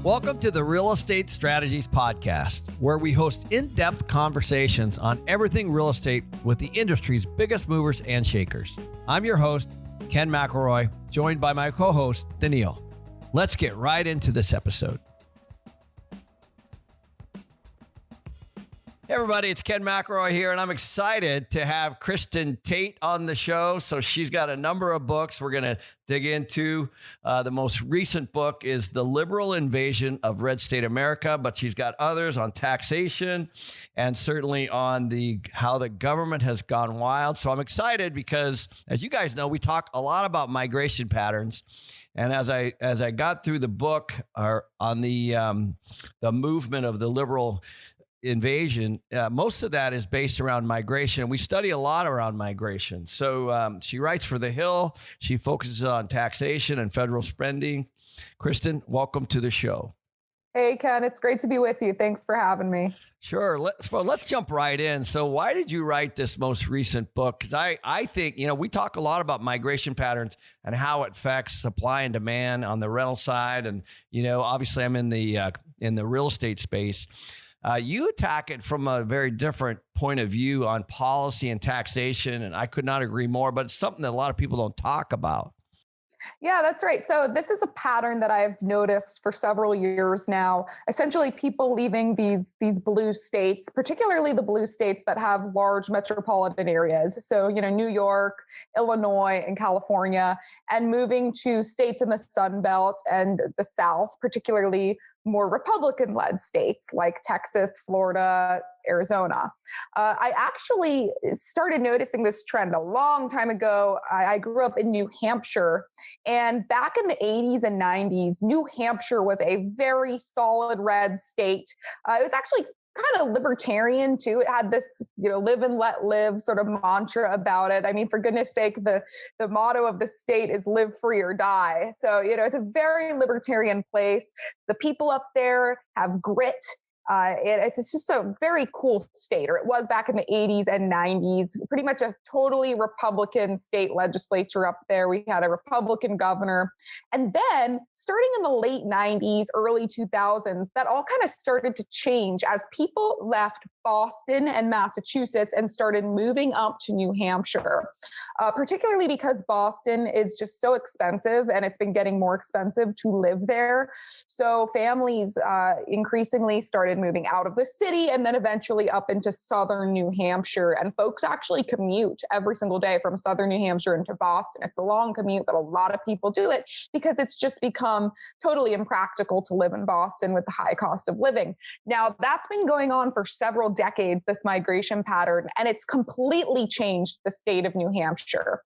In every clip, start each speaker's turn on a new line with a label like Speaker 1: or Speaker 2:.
Speaker 1: Welcome to the Real Estate Strategies Podcast, where we host in-depth conversations on everything real estate with the industry's biggest movers and shakers. I'm your host, Ken McElroy, joined by my co-host, Daniil. Let's get right into this episode. Hey everybody, it's Ken McElroy here, and I'm excited to have Kristen Tate on the show. So she's got a number of books we're going to dig into. The most recent book is The Liberal Invasion of Red State America, but she's got others on taxation and certainly on how the government has gone wild. So I'm excited because, as you guys know, we talk a lot about migration patterns. And as I got through the book on the movement of the liberal invasion, most of that is based around migration. We study a lot around migration. So she writes for The Hill. She focuses on taxation and federal spending. Kristen, welcome to the show.
Speaker 2: Hey, Ken, it's great to be with you. Thanks for having me.
Speaker 1: Sure. Let's jump right in. So why did you write this most recent book? Because I think, we talk a lot about migration patterns and how it affects supply and demand on the rental side. And, obviously I'm in the real estate space. You attack it from a very different point of view on policy and taxation, and I could not agree more, but it's something that a lot of people don't talk about.
Speaker 2: Yeah, that's right. So this is a pattern that I've noticed for several years now. Essentially, people leaving these blue states, particularly the blue states that have large metropolitan areas. So, New York, Illinois, and California, and moving to states in the Sun Belt and the South, particularly more Republican-led states like Texas, Florida, Arizona. I actually started noticing this trend a long time ago. I grew up in New Hampshire, and back in the 80s and 90s, New Hampshire was a very solid red state. It was actually kind of libertarian too. It had this, live and let live sort of mantra about it. I mean, for goodness sake, the motto of the state is live free or die. So, it's a very libertarian place. The people up there have grit. It's just a very cool state, or it was back in the 80s and 90s, pretty much a totally Republican state legislature up there. We had a Republican governor. And then starting in the late 90s, early 2000s, that all kind of started to change as people left Boston and Massachusetts and started moving up to New Hampshire, particularly because Boston is just so expensive and it's been getting more expensive to live there. So families increasingly started moving out of the city and then eventually up into southern New Hampshire. And folks actually commute every single day from southern New Hampshire into Boston. It's a long commute, but a lot of people do it because it's just become totally impractical to live in Boston with the high cost of living. Now, that's been going on for several decades, this migration pattern, and it's completely changed the state of New Hampshire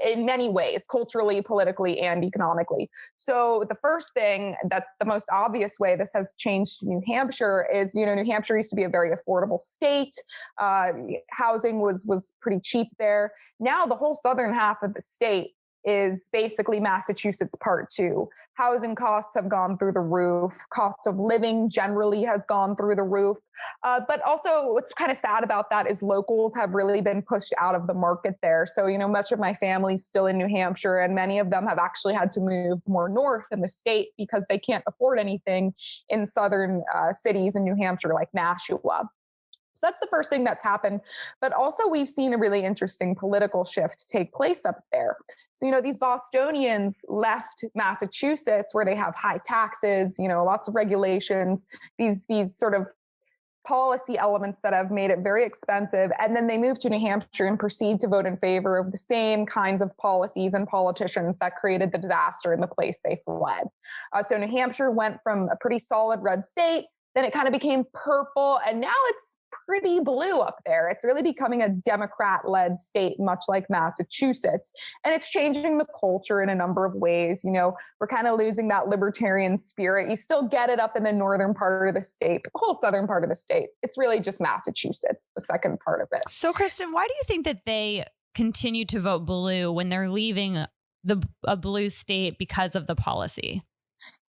Speaker 2: in many ways, culturally, politically, and economically. So the first thing, that the most obvious way this has changed New Hampshire is, New Hampshire used to be a very affordable state. Housing was pretty cheap there. Now the whole southern half of the state is basically Massachusetts Part 2. Housing costs have gone through the roof. Costs of living generally has gone through the roof. But also what's kind of sad about that is locals have really been pushed out of the market there. So, much of my family's still in New Hampshire, and many of them have actually had to move more north in the state because they can't afford anything in southern cities in New Hampshire like Nashua. So that's the first thing that's happened. But also we've seen a really interesting political shift take place up there. So, these Bostonians left Massachusetts where they have high taxes, lots of regulations, these sort of policy elements that have made it very expensive. And then they moved to New Hampshire and proceed to vote in favor of the same kinds of policies and politicians that created the disaster in the place they fled. So New Hampshire went from a pretty solid red state, then it kind of became purple, and now it's pretty blue up there. It's really becoming a Democrat-led state, much like Massachusetts. And it's changing the culture in a number of ways. We're kind of losing that libertarian spirit. You still get it up in the northern part of the state, but the whole southern part of the state, it's really just Massachusetts, the second part of it.
Speaker 3: So, Kristen, why do you think that they continue to vote blue when they're leaving a blue state because of the policy?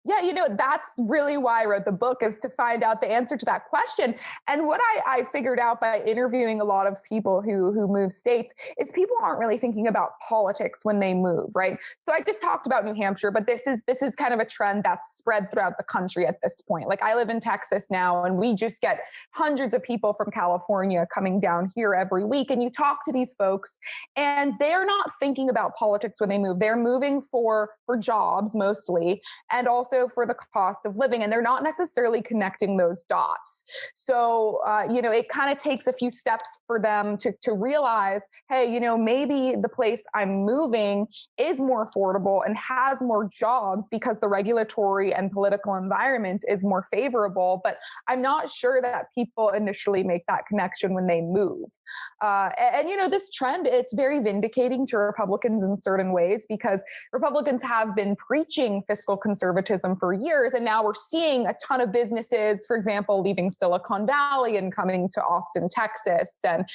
Speaker 2: Yeah, that's really why I wrote the book, is to find out the answer to that question. And what I figured out by interviewing a lot of people who move states is people aren't really thinking about politics when they move, right? So I just talked about New Hampshire, but this is kind of a trend that's spread throughout the country at this point. Like, I live in Texas now, and we just get hundreds of people from California coming down here every week. And you talk to these folks, and they're not thinking about politics when they move. They're moving for jobs mostly, and also for the cost of living, and they're not necessarily connecting those dots. So, it kind of takes a few steps for them to realize, hey, maybe the place I'm moving is more affordable and has more jobs because the regulatory and political environment is more favorable. But I'm not sure that people initially make that connection when they move. This trend, it's very vindicating to Republicans in certain ways, because Republicans have been preaching fiscal conservatism for years. And now we're seeing a ton of businesses, for example, leaving Silicon Valley and coming to Austin, Texas, and,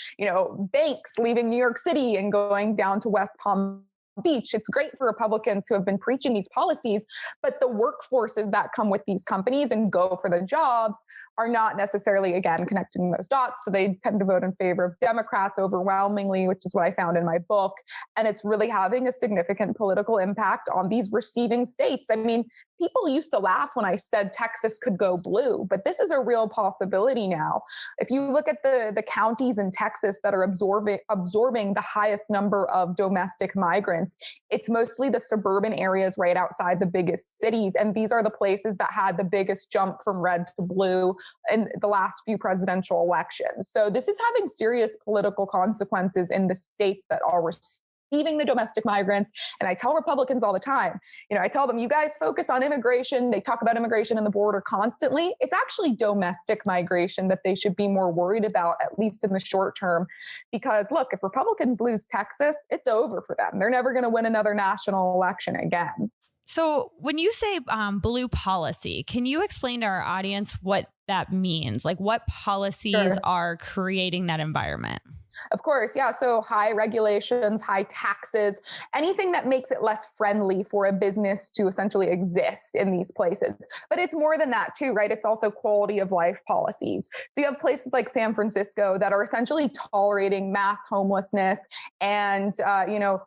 Speaker 2: banks leaving New York City and going down to West Palm Beach. It's great for Republicans who have been preaching these policies, but the workforces that come with these companies and go for the jobs are not necessarily, again, connecting those dots. So they tend to vote in favor of Democrats overwhelmingly, which is what I found in my book. And it's really having a significant political impact on these receiving states. I mean, people used to laugh when I said Texas could go blue, but this is a real possibility now. If you look at the counties in Texas that are absorbing the highest number of domestic migrants, it's mostly the suburban areas right outside the biggest cities. And these are the places that had the biggest jump from red to blue in the last few presidential elections. So this is having serious political consequences in the states that are receiving the domestic migrants. And I tell Republicans all the time, I tell them, you guys focus on immigration. They talk about immigration and the border constantly. It's actually domestic migration that they should be more worried about, at least in the short term. Because look, if Republicans lose Texas, it's over for them. They're never going to win another national election again.
Speaker 3: So when you say blue policy, can you explain to our audience what that means? Like, what policies are creating that environment?
Speaker 2: Of course. Yeah. So high regulations, high taxes, anything that makes it less friendly for a business to essentially exist in these places. But it's more than that too, right? It's also quality of life policies. So you have places like San Francisco that are essentially tolerating mass homelessness and,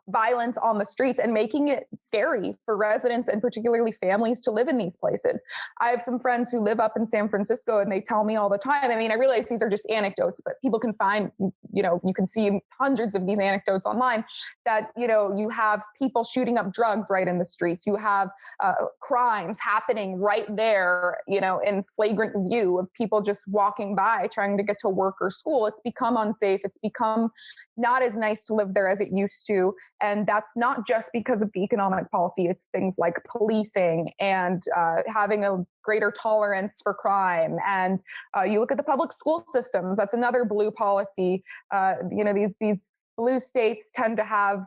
Speaker 2: violence on the streets and making it scary for residents and particularly families to live in these places. I have some friends who live up in San Francisco, and they tell me all the time, I mean, I realize these are just anecdotes, but people can find, you can see hundreds of these anecdotes online, that, you have people shooting up drugs right in the streets. You have crimes happening right there, in flagrant view of people just walking by trying to get to work or school. It's become unsafe. It's become not as nice to live there as it used to. And that's not just because of the economic policy. It's things like policing and having a greater tolerance for crime. And you look at the public school systems, that's another blue policy. These blue states tend to have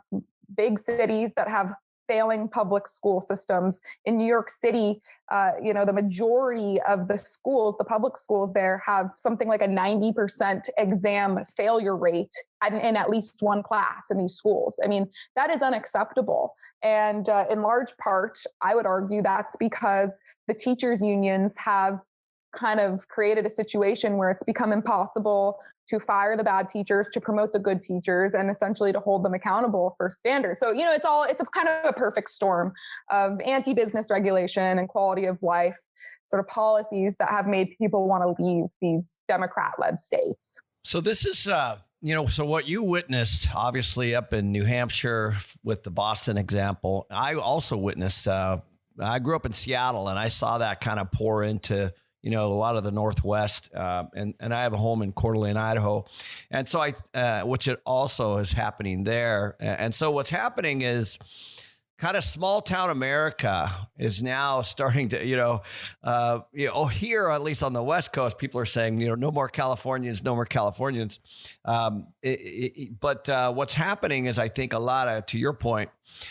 Speaker 2: big cities that have failing public school systems. In New York City, the majority of the schools, the public schools there, have something like a 90% exam failure rate in at least one class in these schools. I mean, that is unacceptable. And in large part, I would argue that's because the teachers' unions have kind of created a situation where it's become impossible to fire the bad teachers, to promote the good teachers, and essentially to hold them accountable for standards. So, it's a kind of a perfect storm of anti-business regulation and quality of life sort of policies that have made people want to leave these Democrat-led states.
Speaker 1: So this is, so what you witnessed, obviously, up in New Hampshire with the Boston example, I also witnessed, I grew up in Seattle, and I saw that kind of pour into a lot of the Northwest, and I have a home in Coeur d'Alene, Idaho. And so which it also is happening there. And so what's happening is kind of small town America is now starting to, here, at least on the West Coast, people are saying, no more Californians, no more Californians. But what's happening is, I think, a lot of, to your point,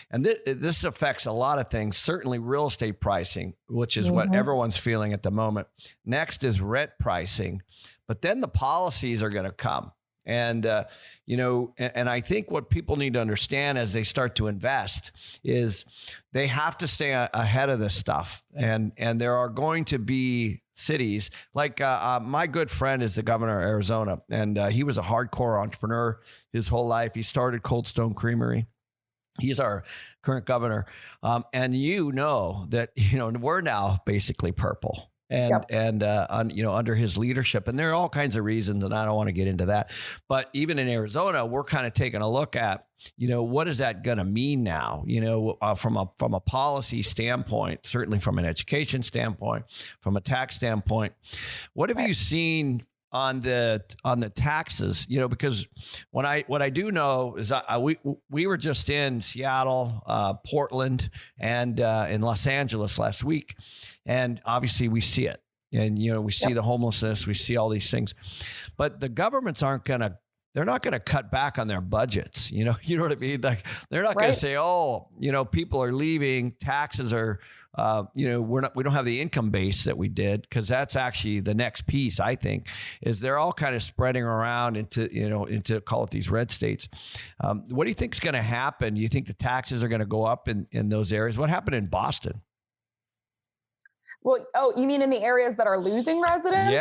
Speaker 1: and this affects a lot of things, certainly real estate pricing, which is what everyone's feeling at the moment. Next is rent pricing, but then the policies are going to come. And, and I think what people need to understand as they start to invest is they have to stay ahead of this stuff. And there are going to be cities like my good friend is the governor of Arizona, and he was a hardcore entrepreneur his whole life. He started Cold Stone Creamery. He's our current governor. And that, we're now basically purple. Under his leadership, and there are all kinds of reasons, and I don't want to get into that. But even in Arizona, we're kind of taking a look at, what is that going to mean now? From a policy standpoint, certainly from an education standpoint, from a tax standpoint. What have you seen on the taxes? Because what I do know is we were just in Seattle, Portland, and in Los Angeles last week. And obviously we see it, and, we see the homelessness, we see all these things, but the governments they're not going to cut back on their budgets. You know what I mean? Like, they're not going to say, people are leaving, taxes are, we don't have the income base that we did, because that's actually the next piece, I think, is they're all kind of spreading around into call it these red states. What do you think is going to happen? Do you think the taxes are going to go up in those areas? What happened in Boston?
Speaker 2: Well, you mean in the areas that are losing residents?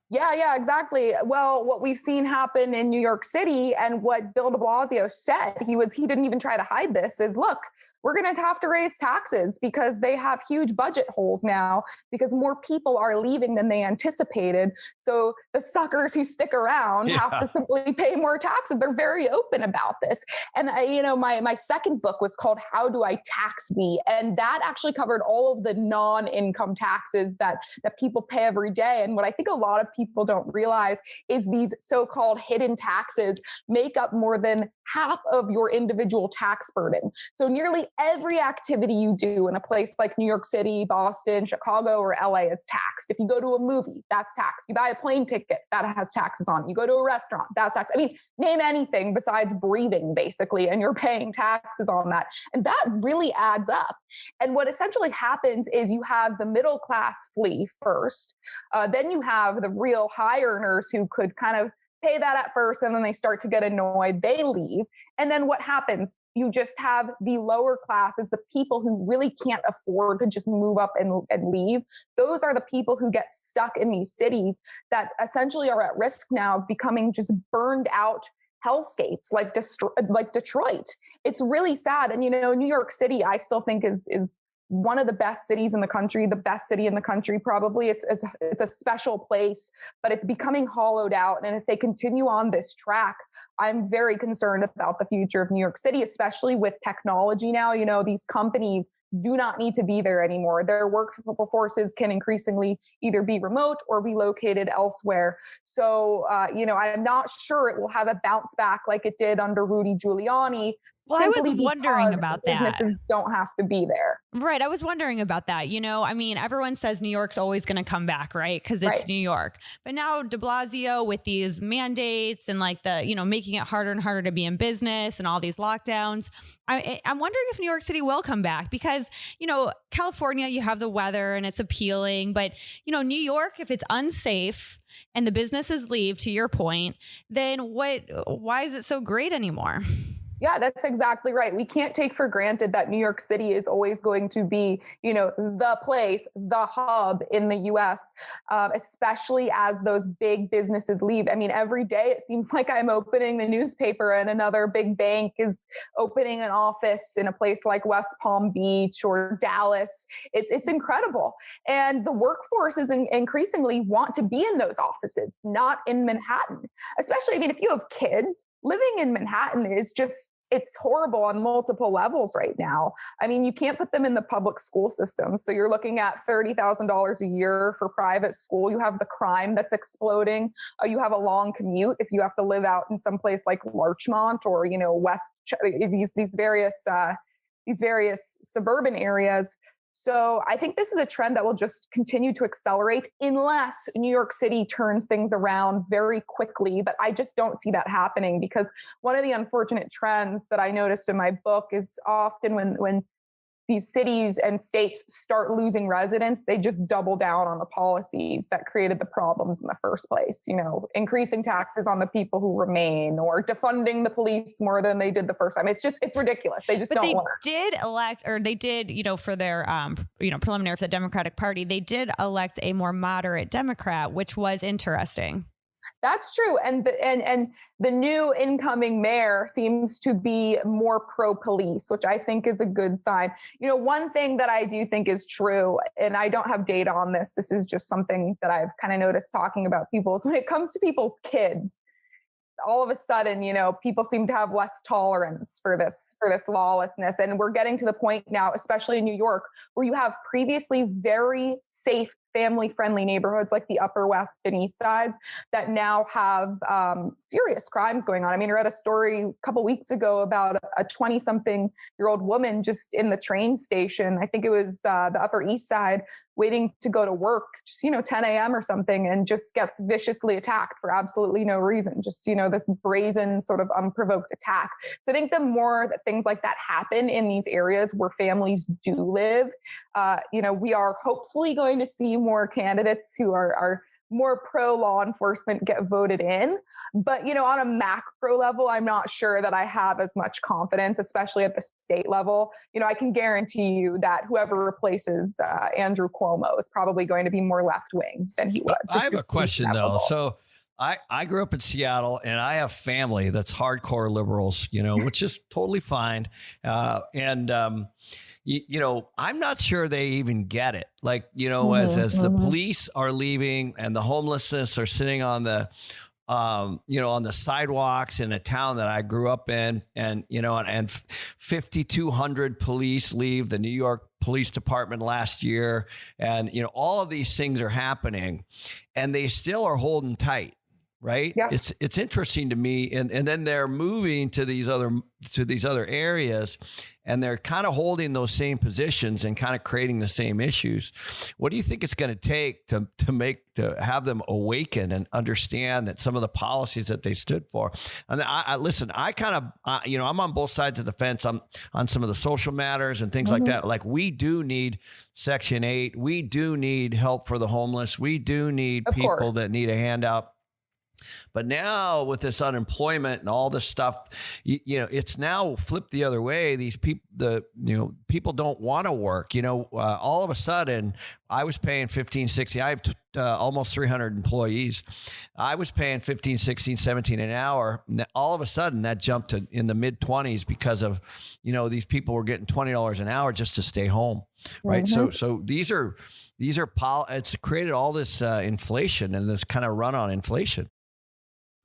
Speaker 2: Yeah, exactly. Well, what we've seen happen in New York City, and what Bill de Blasio said, he didn't even try to hide this, is, look, we're going to have to raise taxes because they have huge budget holes now, because more people are leaving than they anticipated. So the suckers who stick around have to simply pay more taxes. They're very open about this. And my second book was called How Do I Tax Thee? And that actually covered all of the non-income taxes that people pay every day. And what I think a lot of people don't realize is these so-called hidden taxes make up more than half of your individual tax burden. So nearly every activity you do in a place like New York City, Boston, Chicago, or LA is taxed. If you go to a movie, that's taxed. You buy a plane ticket, that has taxes on it. You go to a restaurant, that's taxed. I mean, name anything besides breathing, basically, and you're paying taxes on that. And that really adds up. And what essentially happens is you have the middle class flee first. Then you have the real high earners who could kind of pay that at first, and then they start to get annoyed, they leave. And then what happens? You just have the lower classes, the people who really can't afford to just move up and leave. Those are the people who get stuck in these cities that essentially are at risk now of becoming just burned out hellscapes like Detroit. It's really sad. And, New York City, I still think is one of the best cities in the country, the best city in the country, probably. It's a special place, but it's becoming hollowed out. And if they continue on this track, I'm very concerned about the future of New York City, especially with technology now. These companies do not need to be there anymore. Their workforces can increasingly either be remote or be located elsewhere. So, I'm not sure it will have a bounce back like it did under Rudy Giuliani.
Speaker 3: Well, I was wondering about that.
Speaker 2: Businesses don't have to be there.
Speaker 3: Right. I was wondering about that. Everyone says New York's always going to come back, right? Because it's New York. But now de Blasio, with these mandates and making it harder and harder to be in business and all these lockdowns, I'm wondering if New York City will come back, because, California, you have the weather and it's appealing. But, New York, if it's unsafe and the businesses leave, to your point, then why is it so great anymore?
Speaker 2: Yeah, that's exactly right. We can't take for granted that New York City is always going to be, the place, the hub in the US, especially as those big businesses leave. I mean, every day it seems like I'm opening the newspaper and another big bank is opening an office in a place like West Palm Beach or Dallas. It's incredible. And the workforce is increasingly want to be in those offices, not in Manhattan. Especially, if you have kids, living in Manhattan is it's horrible on multiple levels right now. You can't put them in the public school system. So you're looking at $30,000 a year for private school. You have the crime that's exploding. You have a long commute if you have to live out in some place like Larchmont or, these various suburban areas. So I think this is a trend that will just continue to accelerate unless New York City turns things around very quickly. But I just don't see that happening, because one of the unfortunate trends that I noticed in my book is often when these cities and states start losing residents, they just double down on the policies that created the problems in the first place. Increasing taxes on the people who remain, or defunding the police more than they did the first time. It's ridiculous. They just
Speaker 3: but
Speaker 2: don't learn.
Speaker 3: Did elect, or they did, for their, preliminary for the Democratic Party, they did elect a more moderate Democrat, which was interesting.
Speaker 2: That's true. And the new incoming mayor seems to be more pro-police, which I think is a good sign. One thing that I do think is true, and I don't have data on this, this is just something that I've kind of noticed talking about people, is when it comes to people's kids, all of a sudden, people seem to have less tolerance for this lawlessness. And we're getting to the point now, especially in New York, where you have previously very safe, family-friendly neighborhoods like the Upper West and East Sides that now have serious crimes going on. I read a story a couple weeks ago about a 20-something-year-old woman just in the train station. I think it was the Upper East Side, waiting to go to work, just, 10 a.m. or something, and just gets viciously attacked for absolutely no reason. Just, this brazen sort of unprovoked attack. So I think the more that things like that happen in these areas where families do live, we are hopefully going to see more candidates who are more pro law enforcement get voted in. But, on a macro level, I'm not sure that I have as much confidence, especially at the state level. I can guarantee you that whoever replaces Andrew Cuomo is probably going to be more left wing than he was.
Speaker 1: I have a question though. So I grew up in Seattle, and I have family that's hardcore liberals, which is totally fine. I'm not sure they even get it. Like, as the police are leaving and the homelessness are sitting on the, on the sidewalks in a town that I grew up in, and 5,200 police leave the New York Police Department last year. And, all of these things are happening, and they still are holding tight. Right. Yeah. It's interesting to me. And then they're moving to these other areas, and they're kind of holding those same positions and kind of creating the same issues. What do you think it's going to take to have them awaken and understand that some of the policies that they stood for? And I'm on both sides of the fence on some of the social matters and things like that. Like, we do need Section 8. We do need help for the homeless. We do need people that need a handout. But now with this unemployment and all this stuff, it's now flipped the other way. These people, people don't want to work. All of a sudden, I was paying 15, 16. I have almost 300 employees. I was paying 15, 16, 17 an hour. All of a sudden, that jumped to in the mid 20s because of, these people were getting $20 an hour just to stay home. Right. So it's created all this inflation and this kind of run on inflation.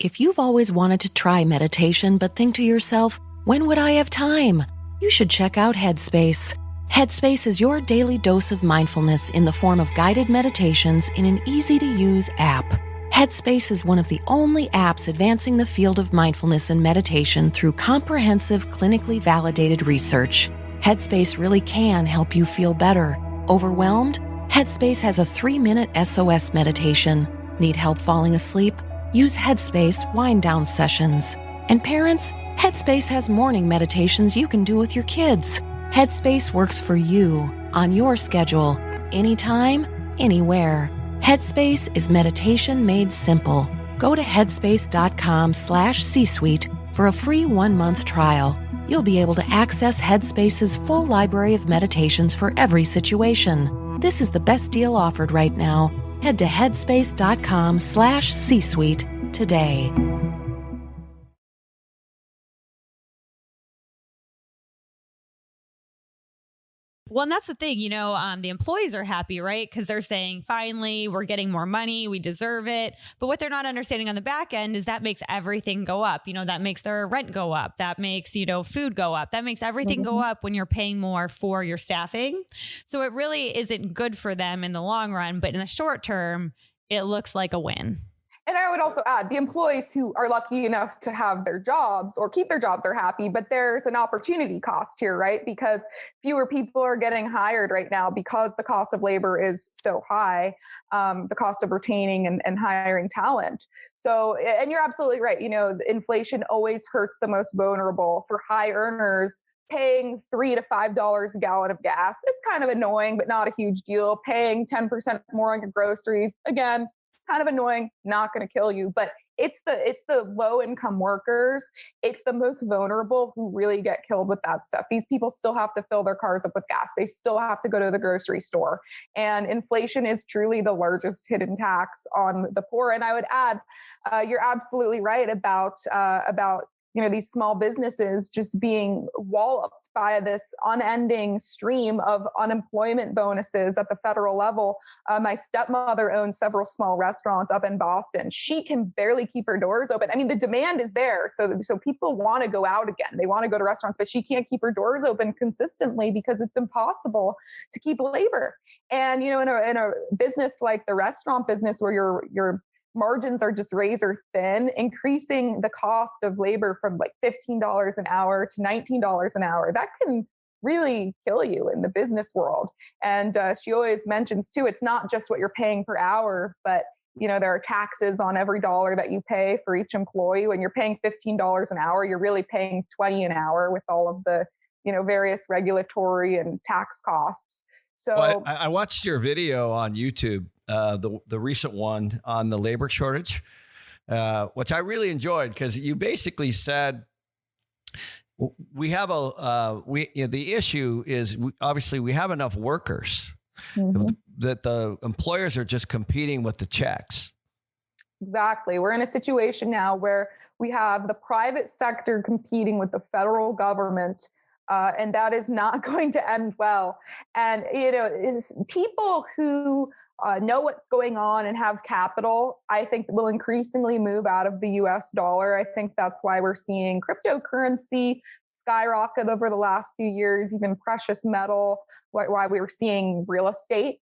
Speaker 4: If you've always wanted to try meditation but think to yourself, when would I have time? You should check out Headspace. Headspace is your daily dose of mindfulness in the form of guided meditations in an easy-to-use app. Headspace is one of the only apps advancing the field of mindfulness and meditation through comprehensive, clinically validated research. Headspace really can help you feel better. Overwhelmed? Headspace has a 3-minute SOS meditation. Need help falling asleep? Use Headspace wind-down sessions. And parents, Headspace has morning meditations you can do with your kids. Headspace works for you, on your schedule, anytime, anywhere. Headspace is meditation made simple. Go to headspace.com/C-Suite for a free 1-month trial. You'll be able to access Headspace's full library of meditations for every situation. This is the best deal offered right now. Head to headspace.com/C-Suite today.
Speaker 3: Well, and that's the thing, the employees are happy, right? Because they're saying, finally, we're getting more money. We deserve it. But what they're not understanding on the back end is that makes everything go up. That makes their rent go up. That makes, food go up. That makes everything go up when you're paying more for your staffing. So it really isn't good for them in the long run. But in the short term, it looks like a win.
Speaker 2: And I would also add, the employees who are lucky enough to have their jobs or keep their jobs are happy, but there's an opportunity cost here, right? Because fewer people are getting hired right now because the cost of labor is so high, the cost of retaining and hiring talent. So, and you're absolutely right. Inflation always hurts the most vulnerable. For high earners, paying $3 to $5 a gallon of gas. It's kind of annoying, but not a huge deal. Paying 10% more on your groceries, again, kind of annoying, not going to kill you. But it's the low income workers. It's the most vulnerable who really get killed with that stuff. These people still have to fill their cars up with gas. They still have to go to the grocery store. And inflation is truly the largest hidden tax on the poor. And I would add, you're absolutely right about these small businesses just being walloped by this unending stream of unemployment bonuses at the federal level. My stepmother owns several small restaurants up in Boston. She can barely keep her doors open. I mean, the demand is there. So people want to go out again. They want to go to restaurants, but she can't keep her doors open consistently because it's impossible to keep labor. And, in a business like the restaurant business where your margins are just razor thin, increasing the cost of labor from like $15 an hour to $19 an hour, that can really kill you in the business world. And she always mentions too, it's not just what you're paying per hour, but there are taxes on every dollar that you pay for each employee. When you're paying $15 an hour, you're really paying $20 an hour with all of the, various regulatory and tax costs. So
Speaker 1: well, I watched your video on YouTube, the recent one on the labor shortage, which I really enjoyed because you basically said we have the issue is obviously we have enough workers that the employers are just competing with the checks.
Speaker 2: Exactly. We're in a situation now where we have the private sector competing with the federal government. And that is not going to end well. And, people who know what's going on and have capital, I think will increasingly move out of the US dollar. I think that's why we're seeing cryptocurrency skyrocket over the last few years, even precious metal, why we were seeing real estate,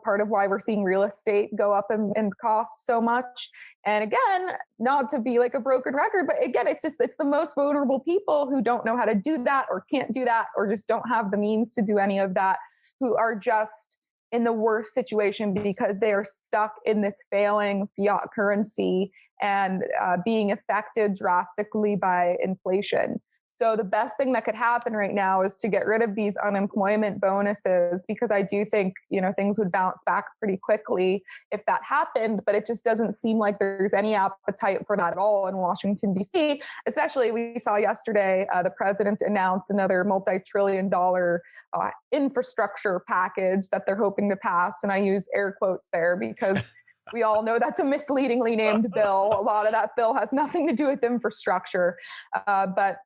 Speaker 2: part of why we're seeing real estate go up in cost so much. And again, not to be like a broken record, but again, it's the most vulnerable people who don't know how to do that or can't do that or just don't have the means to do any of that, who are just in the worst situation because they are stuck in this failing fiat currency and being affected drastically by inflation. So the best thing that could happen right now is to get rid of these unemployment bonuses, because I do think, things would bounce back pretty quickly if that happened, but it just doesn't seem like there's any appetite for that at all in Washington, D.C. Especially we saw yesterday, the president announced another multi-trillion-dollar infrastructure package that they're hoping to pass. And I use air quotes there because we all know that's a misleadingly named bill. A lot of that bill has nothing to do with infrastructure, but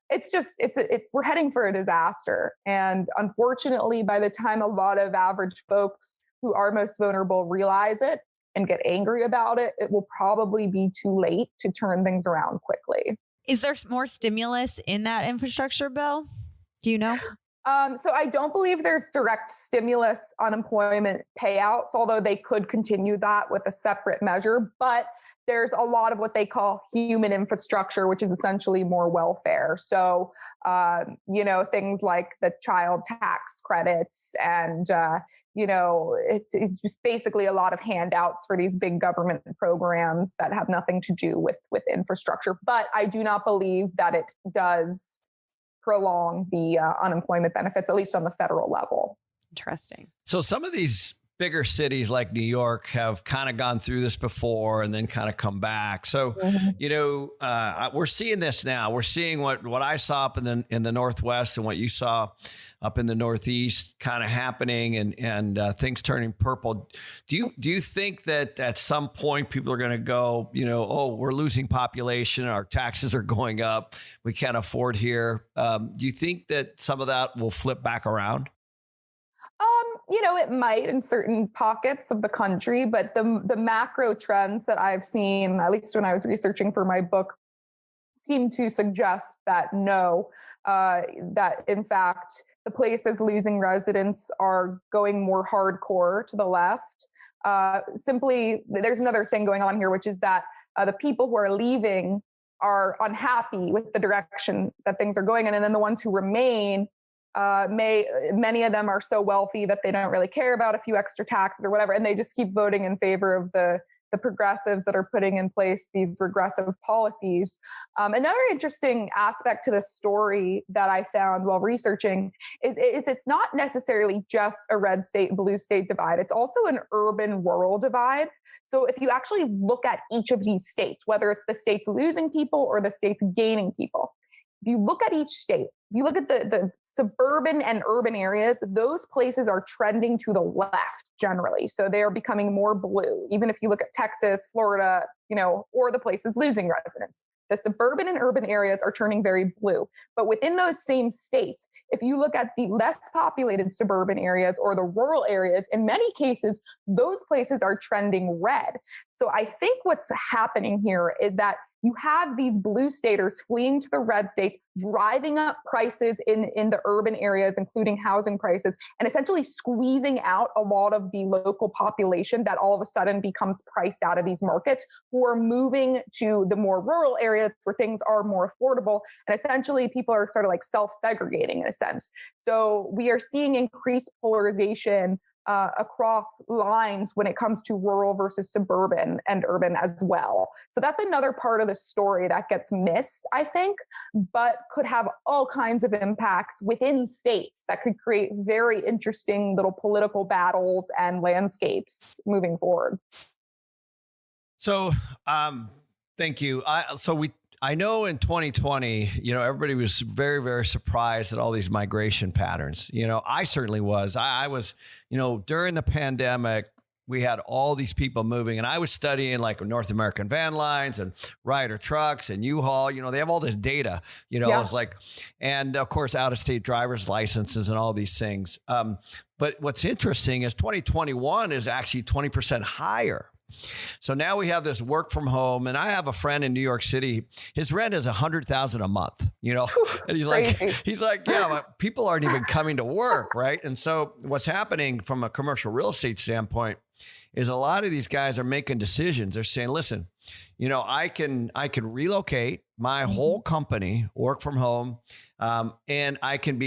Speaker 2: we're heading for a disaster. And unfortunately, by the time a lot of average folks who are most vulnerable realize it and get angry about it, it will probably be too late to turn things around quickly.
Speaker 3: Is there more stimulus in that infrastructure bill? Do you know?
Speaker 2: So I don't believe there's direct stimulus unemployment payouts, although they could continue that with a separate measure. But there's a lot of what they call human infrastructure, which is essentially more welfare. So, things like the child tax credits and, it's just basically a lot of handouts for these big government programs that have nothing to do with infrastructure. But I do not believe that it does prolong the unemployment benefits, at least on the federal level.
Speaker 3: Interesting.
Speaker 1: So some of these bigger cities like New York have kind of gone through this before and then kind of come back. So, we're seeing this now. We're seeing what I saw up in the Northwest and what you saw up in the Northeast kind of happening and things turning purple. Do you think that at some point people are going to go, we're losing population, our taxes are going up, we can't afford here? Do you think that some of that will flip back around?
Speaker 2: It might in certain pockets of the country, but the macro trends that I've seen, at least when I was researching for my book, seem to suggest that no, that in fact, the places losing residents are going more hardcore to the left. Simply, there's another thing going on here, which is that the people who are leaving are unhappy with the direction that things are going in. And then the ones who remain, many of them are so wealthy that they don't really care about a few extra taxes or whatever, and they just keep voting in favor of the the progressives that are putting in place these regressive policies. Another interesting aspect to this story that I found while researching is it's not necessarily just a red state, blue state divide. It's also an urban rural divide. So if you actually look at each of these states, whether it's the states losing people or the states gaining people, if you look at each state, if you look at the suburban and urban areas, those places are trending to the left generally. So they are becoming more blue. Even if you look at Texas, Florida, or the places losing residents, the suburban and urban areas are turning very blue. But within those same states, if you look at the less populated suburban areas or the rural areas, in many cases, those places are trending red. So I think what's happening here is that you have these blue staters fleeing to the red states, driving up prices in the urban areas, including housing prices, and essentially squeezing out a lot of the local population that all of a sudden becomes priced out of these markets, who are moving to the more rural areas where things are more affordable. And essentially people are sort of like self-segregating in a sense. So we are seeing increased polarization across lines when it comes to rural versus suburban and urban as well. So that's another part of the story that gets missed, I think, but could have all kinds of impacts within states that could create very interesting little political battles and landscapes moving forward.
Speaker 1: So, thank you. I know in 2020, everybody was very, very surprised at all these migration patterns. I certainly was. I was, during the pandemic, we had all these people moving, and I was studying like North American van lines and Ryder trucks and U-Haul. They have all this data. It's like, and of course, out-of-state driver's licenses and all these things. But what's interesting is 2021 is actually 20% higher. So now we have this work from home, and I have a friend in New York City. His rent is $100,000 a month, and he's like, yeah, but people aren't even coming to work. Right. And so what's happening from a commercial real estate standpoint is a lot of these guys are making decisions. They're saying, listen, I can relocate my whole company, work from home, and I can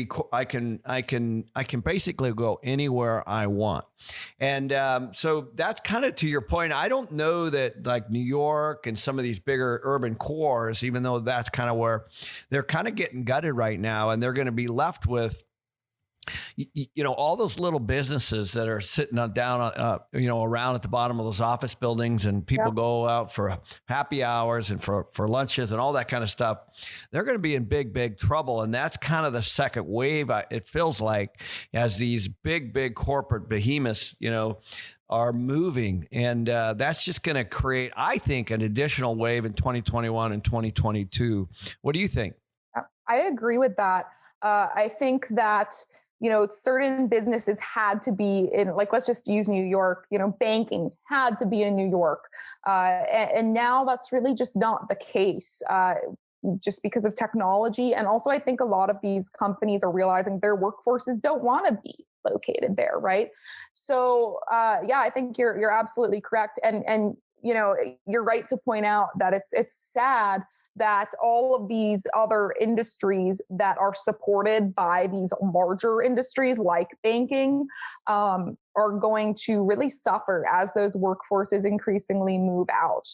Speaker 1: basically go anywhere I want. And so that's kind of to your point. I don't know that like New York and some of these bigger urban cores, even though that's kind of where they're kind of getting gutted right now, and they're going to be left with all those little businesses that are sitting down, around at the bottom of those office buildings, and people go out for happy hours and for lunches and all that kind of stuff. They're going to be in big, big trouble. And that's kind of the second wave. It feels like, as these big, big corporate behemoths, are moving. And that's just going to create, I think, an additional wave in 2021 and 2022. What do you think?
Speaker 2: I agree with that. I think that certain businesses had to be in, like, let's just use New York, banking had to be in New York. And now that's really just not the case, just because of technology. And also, I think a lot of these companies are realizing their workforces don't want to be located there. Right. So, I think you're absolutely correct. And, you're right to point out that it's sad that all of these other industries that are supported by these larger industries like banking are going to really suffer as those workforces increasingly move out.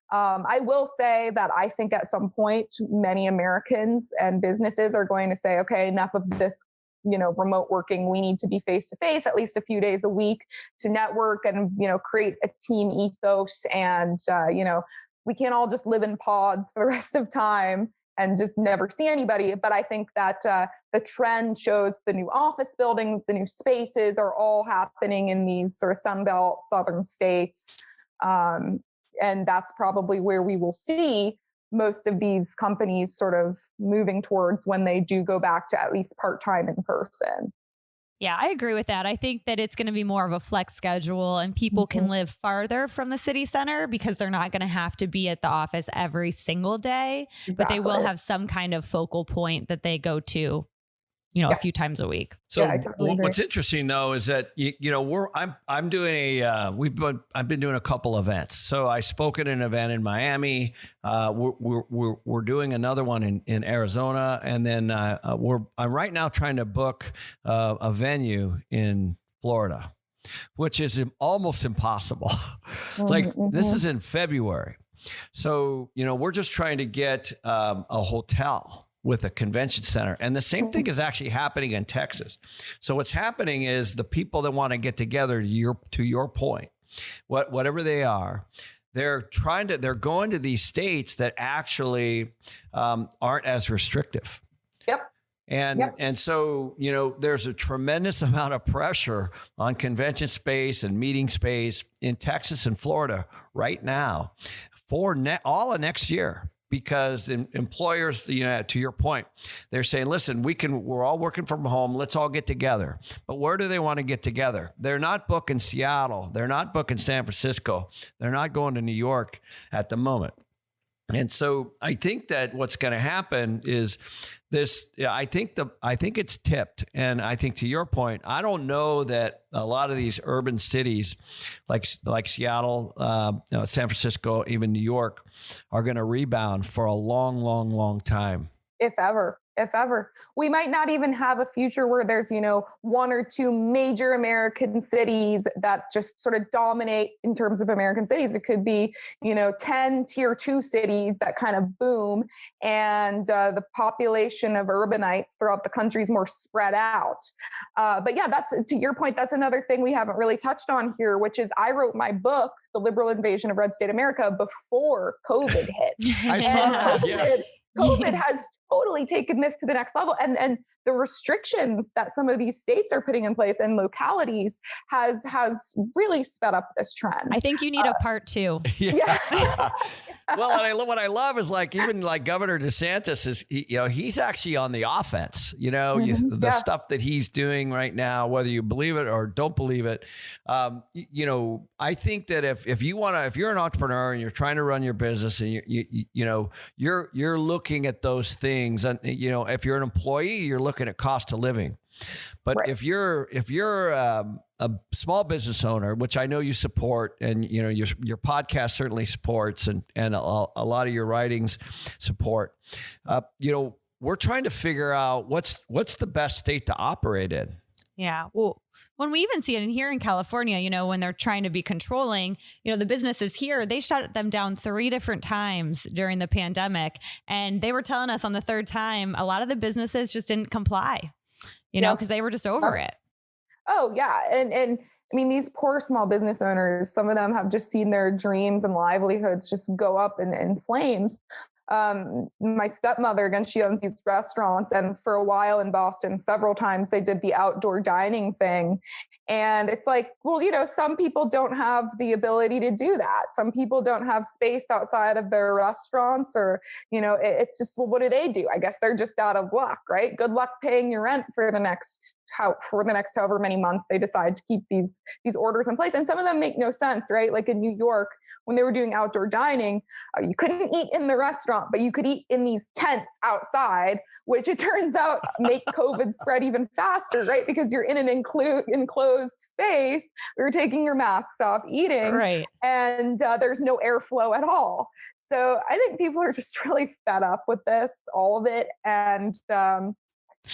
Speaker 2: I will say that I think at some point, many Americans and businesses are going to say, okay, enough of this, remote working. We need to be face-to-face at least a few days a week to network and, create a team ethos. And, we can't all just live in pods for the rest of time and just never see anybody. But I think that the trend shows the new office buildings, the new spaces are all happening in these sort of Sunbelt southern states. And that's probably where we will see most of these companies sort of moving towards when they do go back to at least part-time in person.
Speaker 3: Yeah, I agree with that. I think that it's going to be more of a flex schedule, and people can live farther from the city center because they're not going to have to be at the office every single day, but they will have some kind of focal point that they go to, a few times a week.
Speaker 1: So what's interesting though is that I've been doing a couple events. So I spoke at an event in Miami. We're doing another one in Arizona, and then I'm right now trying to book a venue in Florida. which is almost impossible. Like this is in February. So, we're just trying to get a hotel with a convention center. And the same thing is actually happening in Texas. So what's happening is the people that want to get together, to your point, whatever they are, they're going to these states that actually aren't as restrictive.
Speaker 2: Yep.
Speaker 1: And so, there's a tremendous amount of pressure on convention space and meeting space in Texas and Florida right now for all of next year. Because employers, to your point, they're saying, listen, we're all working from home. Let's all get together. But where do they want to get together? They're not booking Seattle. They're not booking San Francisco. They're not going to New York at the moment. And so I think that what's going to happen is this. I think it's tipped. And I think, to your point, I don't know that a lot of these urban cities like Seattle, San Francisco, even New York are going to rebound for a long, long, long time.
Speaker 2: If ever. We might not even have a future where there's, one or two major American cities that just sort of dominate in terms of American cities. It could be, 10 tier 2 cities that kind of boom, and the population of urbanites throughout the country is more spread out. But yeah, that's, to your point, that's another thing we haven't really touched on here, which is I wrote my book, The Liberal Invasion of Red State America, before COVID hit.
Speaker 1: I saw that. Yeah.
Speaker 2: COVID has totally taken this to the next level. And the restrictions that some of these states are putting in place and localities has really sped up this trend.
Speaker 3: I think you need a part 2.
Speaker 2: Yeah.
Speaker 1: Well, and what I love is even Governor DeSantis is, he's actually on the offense, the stuff that he's doing right now, whether you believe it or don't believe it. I think that if you're an entrepreneur and you're trying to run your business and you're looking at those things, and, if you're an employee, you're looking at cost of living. But
Speaker 2: right.
Speaker 1: if you're a small business owner, which I know you support, and your podcast certainly supports, and a lot of your writings support, we're trying to figure out what's the best state to operate in.
Speaker 3: Yeah. Well, when we even see it in here in California, when they're trying to be controlling, the businesses here, they shut them down 3 different times during the pandemic. And they were telling us on the 3rd time, a lot of the businesses just didn't comply, because they were just over it.
Speaker 2: Oh yeah. And I mean, these poor small business owners, some of them have just seen their dreams and livelihoods just go up in flames. My stepmother, again, she owns these restaurants, and for a while in Boston, several times they did the outdoor dining thing. And it's like, well, some people don't have the ability to do that. Some people don't have space outside of their restaurants, or, it's just, well, what do they do? I guess they're just out of luck, right? Good luck paying your rent for the next however many months they decide to keep these orders in place. And some of them make no sense, right? Like in New York, when they were doing outdoor dining, you couldn't eat in the restaurant, but you could eat in these tents outside, which it turns out make COVID spread even faster, right? Because you're in an enclosed space, you're taking your masks off, eating,
Speaker 3: right,
Speaker 2: and there's no airflow at all. So I think people are just really fed up with this, all of it. And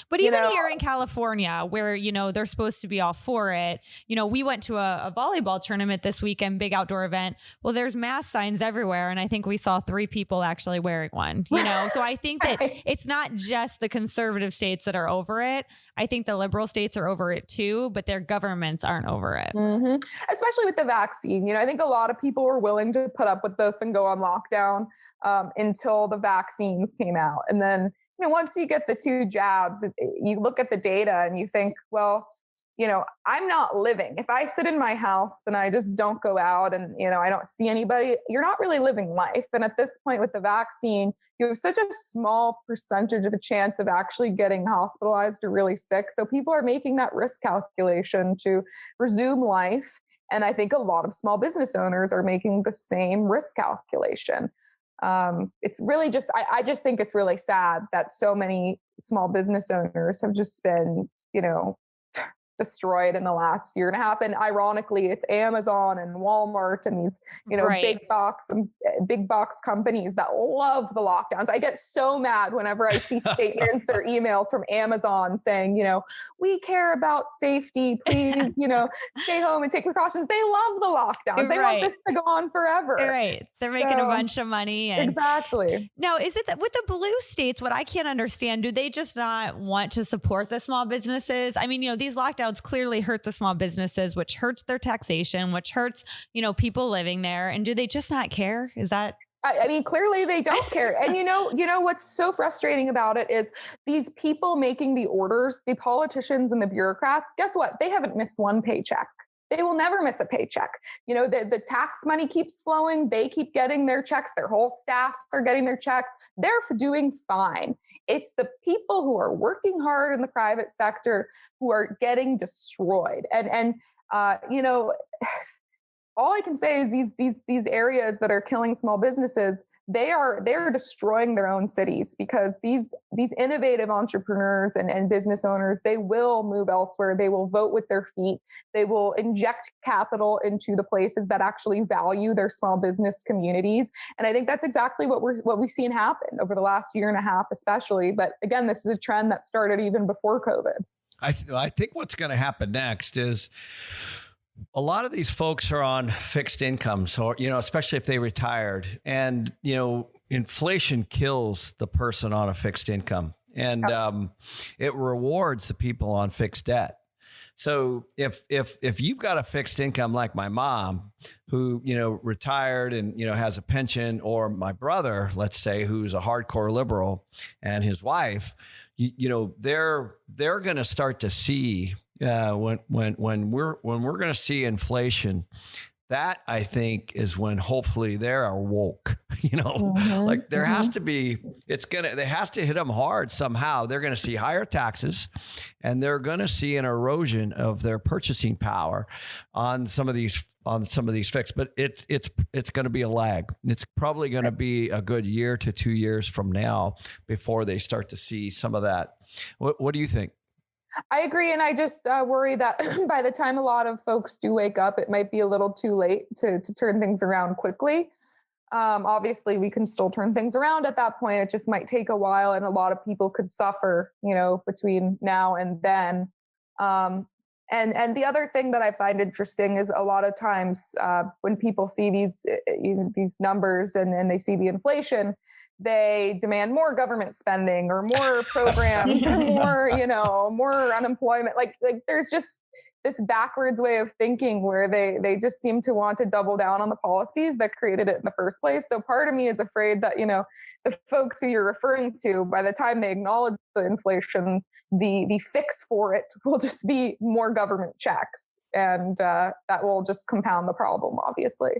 Speaker 3: but even here in California, where, they're supposed to be all for it, we went to a volleyball tournament this weekend, big outdoor event. Well, there's mask signs everywhere. And I think we saw 3 people actually wearing one, so I think that it's not just the conservative states that are over it. I think the liberal states are over it too, but their governments aren't over it.
Speaker 2: Mm-hmm. Especially with the vaccine. I think a lot of people were willing to put up with this and go on lockdown until the vaccines came out. And then, once you get the 2 jabs, you look at the data and you think, well, I'm not living. If I sit in my house and I just don't go out and, I don't see anybody, you're not really living life. And at this point with the vaccine, you have such a small percentage of a chance of actually getting hospitalized or really sick. So people are making that risk calculation to resume life. And I think a lot of small business owners are making the same risk calculation. It's really just, I just think it's really sad that so many small business owners have just been, destroyed in the last year and a half. And ironically, it's Amazon and Walmart and these, big box companies that love the lockdowns. I get so mad whenever I see statements or emails from Amazon saying, we care about safety. Please, stay home and take precautions. They love the lockdowns. They want this to go on forever.
Speaker 3: Right. They're making a bunch of money.
Speaker 2: Exactly.
Speaker 3: Now, is it that with the blue states, what I can't understand, do they just not want to support the small businesses? I mean, these lockdowns clearly hurt the small businesses, which hurts their taxation, which hurts, people living there. And do they just not care? Is that?
Speaker 2: I mean, clearly they don't care. And what's so frustrating about it is these people making the orders, the politicians and the bureaucrats, guess what? They haven't missed one paycheck. They will never miss a paycheck. The tax money keeps flowing. They keep getting their checks. Their whole staffs are getting their checks. They're doing fine. It's the people who are working hard in the private sector who are getting destroyed. And all I can say is these areas that are killing small businesses, they're destroying their own cities, because these innovative entrepreneurs and business owners, they will move elsewhere. They will vote with their feet. They will inject capital into the places that actually value their small business communities. And I think that's exactly what we've seen happen over the last year and a half, especially. But again, this is a trend that started even before COVID.
Speaker 1: I think what's going to happen next is a lot of these folks are on fixed incomes, or, especially if they retired, and, inflation kills the person on a fixed income, and it rewards the people on fixed debt. So if you've got a fixed income like my mom, who, retired and, has a pension, or my brother, let's say, who's a hardcore liberal, and his wife, they're going to start to see when we're going to see inflation. That, I think, is when hopefully they're woke, like there has to be, they has to hit them hard somehow. They're going to see higher taxes, and they're going to see an erosion of their purchasing power on some of these fixes. But it's going to be a lag. It's probably going to be a good year to 2 years from now before they start to see some of that. What do you think?
Speaker 2: I agree. And I just worry that by the time a lot of folks do wake up, it might be a little too late to turn things around quickly. Obviously, we can still turn things around at that point. It just might take a while, and a lot of people could suffer, between now and then. And the other thing that I find interesting is a lot of times when people see these numbers and they see the inflation, they demand more government spending or more programs or more unemployment. Like there's just this backwards way of thinking where they just seem to want to double down on the policies that created it in the first place. So part of me is afraid that, the folks who you're referring to, by the time they acknowledge the inflation, the fix for it will just be more government checks. And that will just compound the problem, obviously.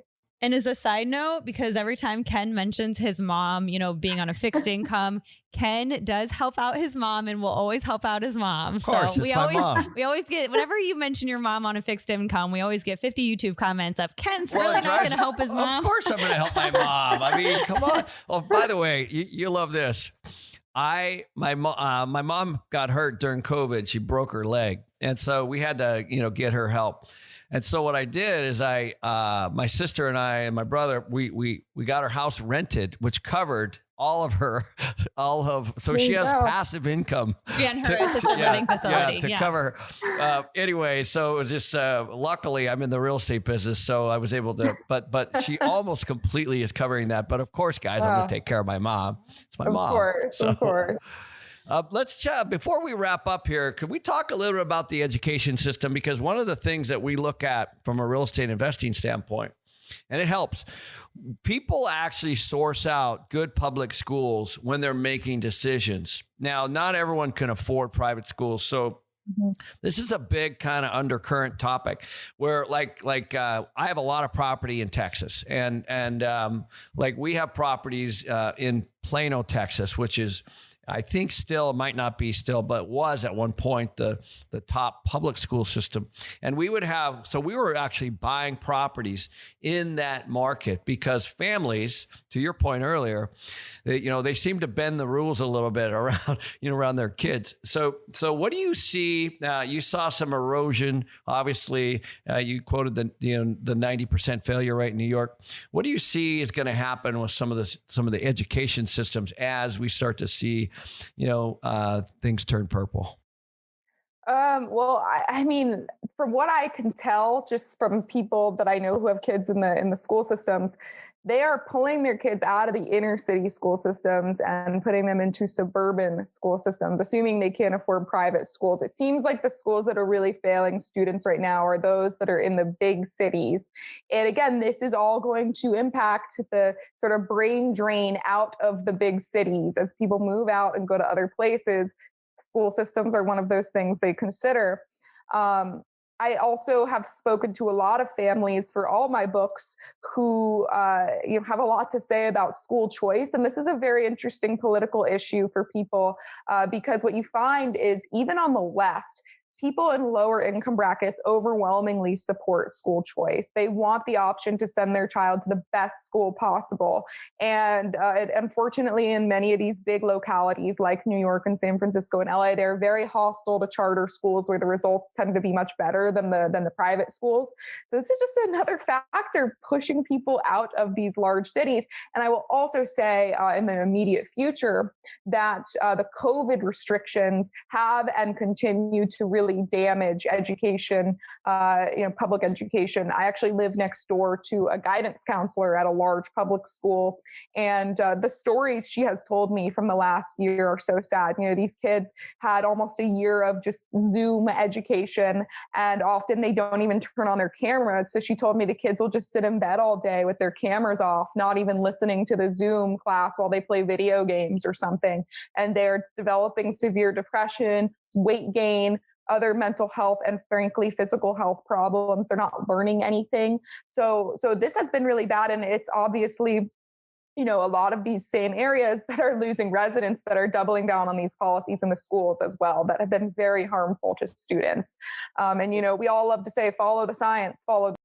Speaker 3: And as a side note, because every time Ken mentions his mom, being on a fixed income, Ken does help out his mom and will always help out his mom.
Speaker 1: Of course,
Speaker 3: so
Speaker 1: we
Speaker 3: always get, whenever you mention your mom on a fixed income, we always get 50 YouTube comments of Ken's really not going to help his mom.
Speaker 1: Of course I'm going to help my mom. I mean, come on. Oh, by the way, you love this. My mom got hurt during COVID. She broke her leg. And so we had to, get her help. And so what I did is my sister and I and my brother, we got her house rented, which covered so she has passive income.
Speaker 3: Yeah, and her assisted living facility.
Speaker 1: To cover her. Anyway, so it was just, luckily I'm in the real estate business, so I was able to, but she almost completely is covering that. But of course, guys, I'm going to take care of my mom. It's my mom.
Speaker 2: Of course.
Speaker 1: Let's chat before we wrap up here. Could we talk a little bit about the education system? Because one of the things that we look at from a real estate investing standpoint, and it helps, people actually source out good public schools when they're making decisions. Now, not everyone can afford private schools, so this is a big kind of undercurrent topic where I have a lot of property in Texas, and we have properties in Plano, Texas, which is I think still, it might not be still, but was at one point the top public school system. And we were actually buying properties in that market because families, to your point earlier, they seem to bend the rules a little bit around their kids. So what do you see? You saw some erosion. Obviously, you quoted the 90% failure rate in New York. What do you see is going to happen with some of the education systems as we start to see, things turn purple?
Speaker 2: Well, I mean, from what I can tell, just from people that I know who have kids in the school systems, they are pulling their kids out of the inner city school systems and putting them into suburban school systems, assuming they can't afford private schools. It seems like the schools that are really failing students right now are those that are in the big cities. And again, this is all going to impact the sort of brain drain out of the big cities as people move out and go to other places. School systems are one of those things they consider. I also have spoken to a lot of families for all my books who have a lot to say about school choice. And this is a very interesting political issue for people because what you find is even on the left, people in lower income brackets overwhelmingly support school choice. They want the option to send their child to the best school possible. And unfortunately, in many of these big localities like New York and San Francisco and LA, they're very hostile to charter schools where the results tend to be much better than the private schools. So this is just another factor pushing people out of these large cities. And I will also say in the immediate future that the COVID restrictions have and continue to really damage education, public education. I actually live next door to a guidance counselor at a large public school. And the stories she has told me from the last year are so sad. These kids had almost a year of just Zoom education, and often they don't even turn on their cameras. So she told me the kids will just sit in bed all day with their cameras off, not even listening to the Zoom class while they play video games or something. And they're developing severe depression, weight gain, other mental health, and frankly, physical health problems. They're not learning anything. So this has been really bad. And it's obviously, a lot of these same areas that are losing residents that are doubling down on these policies in the schools as well, that have been very harmful to students. And we all love to say, follow the science, follow